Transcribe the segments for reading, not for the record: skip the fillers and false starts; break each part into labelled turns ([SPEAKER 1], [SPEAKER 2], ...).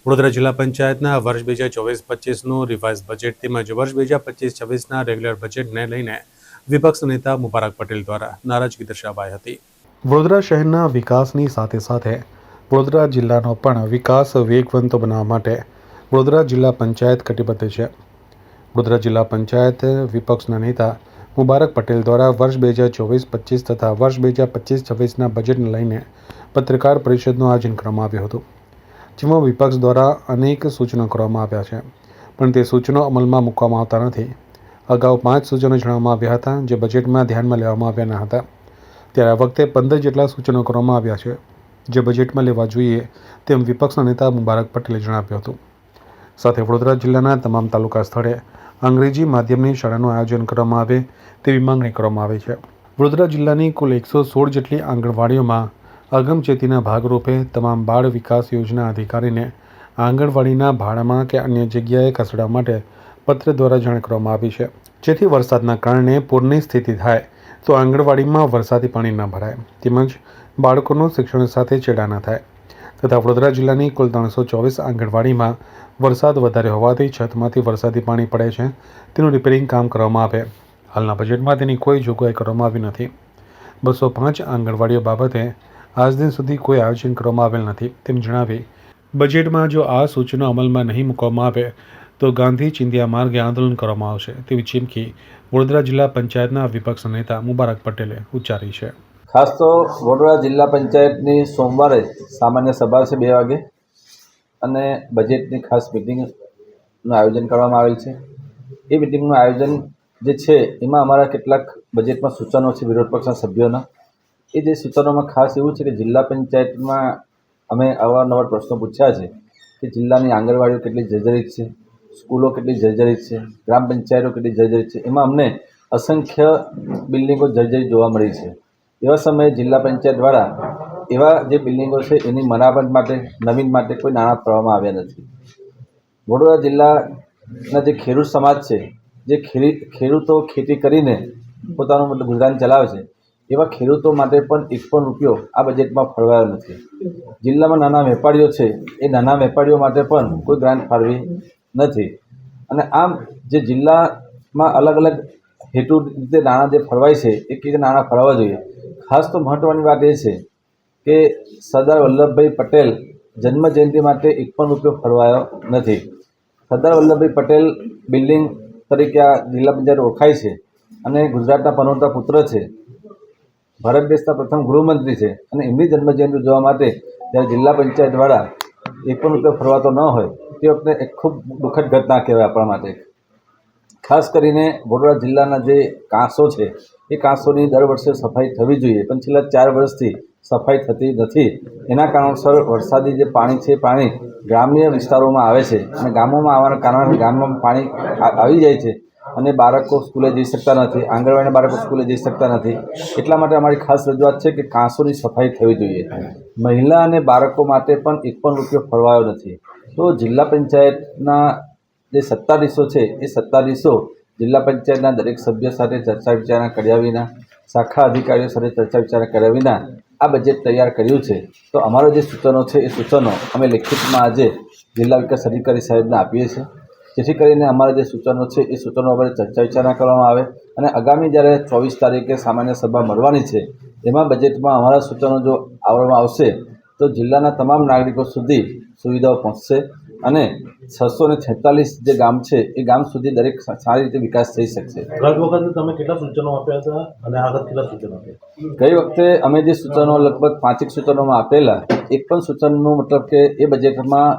[SPEAKER 1] વડોદરા જિલ્લા પંચાયતના વર્ષ 2024-25નું રિવાઇઝ બજેટ તેમજ વર્ષ 2025-26ના રેગ્યુલર બજેટને લઈને વિપક્ષ નેતા મુબારક પટેલ દ્વારા નારાજગી દર્શાવાઈ હતી। વડોદરા શહેરના વિકાસની સાથે સાથે વડોદરા જિલ્લાનો પણ વિકાસ વેગવંતો બનાવવા માટે વડોદરા જિલ્લા પંચાયત કટિબદ્ધ છે। વડોદરા જિલ્લા પંચાયત વિપક્ષના નેતા મુબારક પટેલ દ્વારા વર્ષ 2024-25 તથા વર્ષ 2025-26ના બજેટને લઈને પત્રકાર પરિષદનું આયોજન કરવામાં આવ્યું હતું, જેમાં વિપક્ષ દ્વારા અનેક સૂચનો કરવામાં આવ્યા છે, પણ તે સૂચનો અમલમાં મૂકવામાં આવતા નથી। અગાઉ 5 સૂચનો જણાવવામાં આવ્યા હતા, જે બજેટમાં ધ્યાનમાં લેવામાં આવ્યા ન હતા, ત્યારે આ વખતે 15 જેટલા સૂચનો કરવામાં આવ્યા છે, જે બજેટમાં લેવા જોઈએ તેમ વિપક્ષના નેતા મુબારક પટેલે જણાવ્યું હતું। સાથે વડોદરા જિલ્લાના તમામ તાલુકા સ્થળે અંગ્રેજી માધ્યમની શાળાનું આયોજન કરવામાં આવે તેવી માંગણી કરવામાં આવી છે। વડોદરા જિલ્લાની કુલ 116 જેટલી આંગણવાડીઓમાં અગમચેતીના ભાગરૂપે તમામ બાળ વિકાસ યોજના અધિકારીને આંગણવાડીના ભાડામાં કે અન્ય જગ્યાએ ખસેડવા માટે પત્ર દ્વારા જાણ કરવામાં આવી છે, જેથી વરસાદના કારણે પૂરની સ્થિતિ થાય તો આંગણવાડીમાં વરસાદી પાણી ન ભરાય તેમજ બાળકોનું શિક્ષણ સાથે ચેડા ન થાય તથા વડોદરા જિલ્લાની કુલ 324 આંગણવાડીમાં વરસાદ વધારે હોવાથી છતમાંથી વરસાદી પાણી પડે છે, તેનું રિપેરિંગ કામ કરવામાં આવે। હાલના બજેટમાં તેની કોઈ જોગવાઈ કરવામાં આવી નથી। 205 આંગણવાડીઓ બાબતે આજ દિન સુધી કોઈ આયોજન કરવામાં આવેલ નથી તેમ જણાવી બજેટમાં જો આ સૂચનો અમલમાં નહીં મૂકવામાં આવે તો ગાંધી ચિંધ્યા માર્ગે આંદોલન કરવામાં આવશે તેવી ચીમકી વડોદરા જિલ્લા પંચાયતના વિપક્ષ નેતા મુબારક પટેલે ઉચ્ચારી છે।
[SPEAKER 2] ખાસ તો વડોદરા જિલ્લા પંચાયતની સોમવારે સામાન્ય સભા છે 2 વાગે અને બજેટની ખાસ મિટિંગનું આયોજન કરવામાં આવેલ છે। એ મિટિંગનું આયોજન જે છે એમાં અમારા કેટલાક બજેટમાં સૂચનો છે વિરોધ પક્ષના સભ્યોના। એ જે સૂચનોમાં ખાસ એવું છે કે જિલ્લા પંચાયતમાં અમે અવારનવાર પ્રશ્નો પૂછ્યા છે કે જિલ્લાની આંગણવાડીઓ કેટલી જર્જરિત છે, સ્કૂલો કેટલી જર્જરિત છે, ગ્રામ પંચાયતો કેટલી જર્જરિત છે, એમાં અમને અસંખ્ય બિલ્ડિંગો જર્જરિત જોવા મળી છે। એવા સમયે જિલ્લા પંચાયત દ્વારા એવા જે બિલ્ડિંગો છે એની મરામત માટે નવીન માટે કોઈ નાણાં ફાળવવામાં આવ્યા નથી। વડોદરા જિલ્લાના જે ખેડૂત સમાજ છે, જે ખેડૂતો ખેતી કરીને પોતાનું ગુજરાન ચલાવે છે, એવા ખેડૂતો માટે પણ એક પણ રૂપિયો આ બજેટમાં ફાળવાયો નથી। જિલ્લામાં નાના વેપારીઓ છે એ નાના વેપારીઓ માટે પણ કોઈ ગ્રાન્ટ ફાળવી નથી અને આમ જે જિલ્લામાં અલગ અલગ હેતુ રીતે નાણાં જે ફળવાય છે એ કેવી રીતે નાણાં ફળવવા જોઈએ। ખાસ તો મહત્ત્વની વાત એ છે કે સરદાર વલ્લભભાઈ પટેલ જન્મજયંતિ માટે એક પણ રૂપિયો ફળવાયો નથી। સરદાર વલ્લભભાઈ પટેલ બિલ્ડિંગ તરીકે આ જિલ્લા પંચાયત ઓળખાય છે અને ગુજરાતના પનોતા પુત્ર છે, ભારત દેશના પ્રથમ ગૃહમંત્રી છે અને એમની જન્મજયંતિ ઉજવવા માટે જ્યારે જિલ્લા પંચાયત દ્વારા એક પણ રૂપિયો ફરવાતો ન હોય તે વખતે એક ખૂબ દુઃખદ ઘટના કહેવાય આપણા માટે। ખાસ કરીને વડોદરા જિલ્લાના જે કાંસો છે એ કાંસોની દર વર્ષે સફાઈ થવી જોઈએ, પણ છેલ્લા 4 વર્ષથી સફાઈ થતી નથી। એના કારણોસર વરસાદી જે પાણી છે પાણી ગ્રામ્ય વિસ્તારોમાં આવે છે અને ગામોમાં આવવાના કારણે ગામમાં પાણી આવી જાય છે અને બાળકો સ્કૂલે જઈ શકતા નથી, આંગણવાડીના બાળકો સ્કૂલે જઈ શકતા નથી। એટલા માટે અમારી ખાસ રજૂઆત છે કે કાંસોની સફાઈ થવી જોઈએ। મહિલા અને બાળકો માટે પણ એક પણ રૂપિયો ફળવાયો નથી। તો જિલ્લા પંચાયતના જે સત્તાધીશો છે એ સત્તાધીશો જિલ્લા પંચાયતના દરેક સભ્ય સાથે ચર્ચા વિચારણા કર્યા વિના, શાખા અધિકારીઓ સાથે ચર્ચા વિચારણા કર્યા વિના આ બજેટ તૈયાર કર્યું છે। તો અમારો જે સૂચનો છે એ સૂચનો અમે લેખિતમાં આજે જિલ્લા વિકાસ અધિકારી સાહેબને આપીએ છીએ, જેથી કરીને અમારા જે સૂચનો છે એ સૂચનો પર ચર્ચા વિચારણા કરવામાં આવે અને આગામી જ્યારે 24 તારીખે સામાન્ય સભા મળવાની છે એમાં બજેટમાં અમારા સૂચનો જો આવવામાં આવશે તો જિલ્લાના તમામ નાગરિકો સુધી સુવિધાઓ પહોંચશે અને 646 જે ગામ છે એ ગામ સુધી દરેક સારી રીતે વિકાસ થઈ શકશે।
[SPEAKER 3] ગત વખતે તમે કેટલા સૂચનો આપ્યા હતા અને આ વખતે કેટલા સૂચનો આપ્યા?
[SPEAKER 2] ગઈ વખતે અમે જે સૂચનો લગભગ 5 સૂચનોમાં આપેલા, એક પણ સૂચનનું મતલબ કે એ બજેટમાં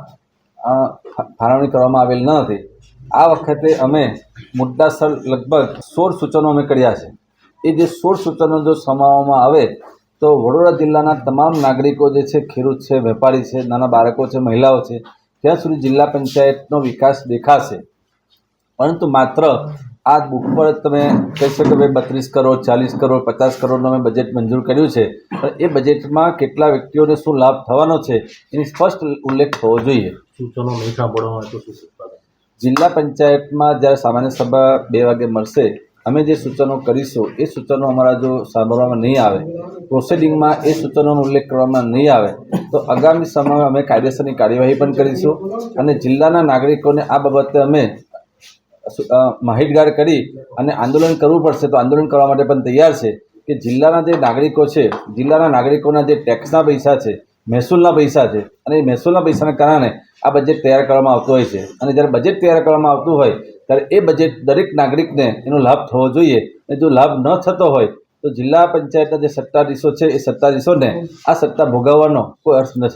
[SPEAKER 2] ફાળવણી કરવામાં આવેલ ન હતી। આ વખતે અમે મુદ્દાસર લગભગ 16 સૂચનો અમે કર્યા છે। એ જે 16 સૂચનો જો સમાવવામાં આવે તો વડોદરા જિલ્લાના તમામ નાગરિકો જે છે, ખેડૂત છે, વેપારી છે, નાના બાળકો છે, મહિલાઓ છે, ત્યાં સુધી જિલ્લા પંચાયતનો વિકાસ દેખાશે। પરંતુ માત્ર આ બુક પર તમે કહી શકો કે 32 કરોડ, 40 કરોડ, 50 કરોડનું અમે બજેટ મંજૂર કર્યું છે, પણ એ બજેટમાં કેટલા વ્યક્તિઓને શું લાભ થવાનો છે એની સ્પષ્ટ ઉલ્લેખ થવો જોઈએ।
[SPEAKER 3] સૂચનો નહીં સાંભળવા હોય તો શું?
[SPEAKER 2] જિલ્લા પંચાયતમાં જ્યારે સામાન્ય સભા 2 વાગે મળશે અમે જે સૂચનો કરીશું એ સૂચનો અમારા જો સાંભળવામાં નહીં આવે, પ્રોસિડિંગમાં એ સૂચનોનો ઉલ્લેખ કરવામાં નહીં આવે તો આગામી સમયમાં અમે કાયદેસરની કાર્યવાહી પણ કરીશું અને જિલ્લાના નાગરિકોને આ બાબતે અમે માહિતગાર કરી અને આંદોલન કરવું પડશે તો આંદોલન કરવા માટે પણ તૈયાર છે કે જિલ્લાના જે નાગરિકો છે, જિલ્લાના નાગરિકોના જે ટેક્સના પૈસા છે, મહેસૂલના પૈસા છે અને એ મહેસૂલના પૈસાના કારણે આ બજેટ તૈયાર કરવામાં આવતું હોય છે અને જ્યારે બજેટ તૈયાર કરવામાં આવતું હોય ત્યારે એ બજેટ દરેક નાગરિકને એનો લાભ થવો જોઈએ અને જો લાભ ન થતો હોય તો જિલ્લા પંચાયતના જે સત્તાધીશો છે એ સત્તાધીશોને આ સત્તા ભોગવવાનો કોઈ અર્થ નથી.